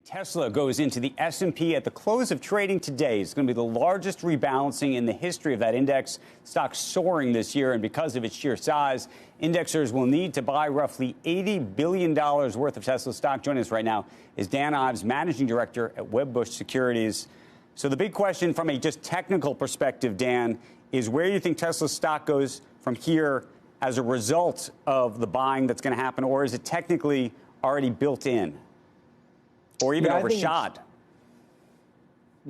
Tesla goes into the S&P at the close of trading today. It's going to be the largest rebalancing in the history of that index. Stock soaring this year, and because of its sheer size, indexers will need to buy roughly $80 billion worth of Tesla stock. Joining us right now is Dan Ives, managing director at Wedbush Securities. So the big question from a just technical perspective, Dan, is where you think Tesla stock goes from here as a result of the buying that's going to happen, or is it technically already built in? Or even overshot?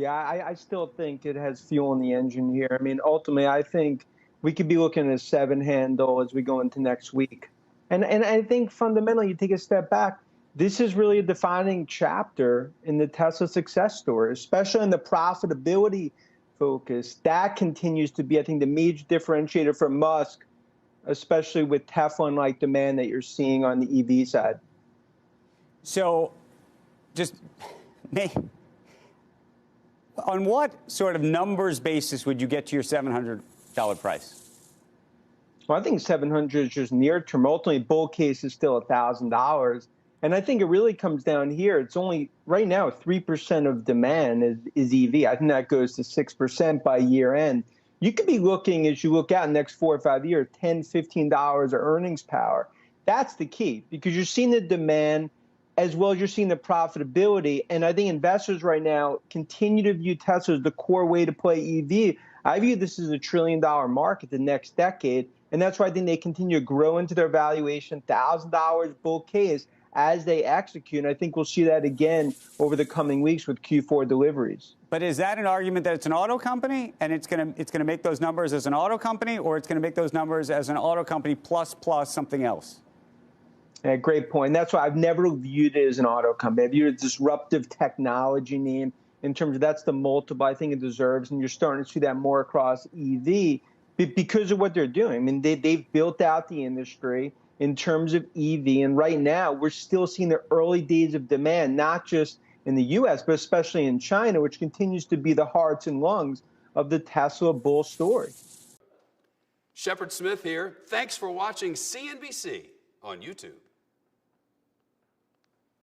I still think it has fuel in the engine here. I mean, ultimately, I think we could be looking at a 7 handle as we go into next week. And I think fundamentally, you take a step back, this is really a defining chapter in the Tesla success story, especially in the profitability focus. That continues to be, I think, the major differentiator for Musk, especially with Teflon-like demand that you're seeing on the EV side. So just on what sort of numbers basis would you get to your $700 price? Well, I think 700 is just near term. Ultimately, bull case is still $1,000. And I think it really comes down here. It's only right now 3% of demand is EV. I think that goes to 6% by year end. You could be looking, as you look out in the next 4 or 5 years, $10, $15 of earnings power. That's the key, because you're seeing the demand as well as you're seeing the profitability. And I think investors right now continue to view Tesla as the core way to play EV. I view this as a $1 trillion market the next decade. And that's why I think they continue to grow into their valuation, $1,000 bull case as they execute. And I think we'll see that again over the coming weeks with Q4 deliveries. But is that an argument that it's an auto company and it's going to make those numbers as an auto company, or it's going to make those numbers as an auto company plus something else? Yeah, great point. That's why I've never viewed it as an auto company. I view it as a disruptive technology name in terms of that's the multiple I think it deserves. And you're starting to see that more across EV because of what they're doing. I mean, they've built out the industry in terms of EV. And right now, we're still seeing the early days of demand, not just in the U.S., but especially in China, which continues to be the hearts and lungs of the Tesla bull story. Shepard Smith here. Thanks for watching CNBC on YouTube.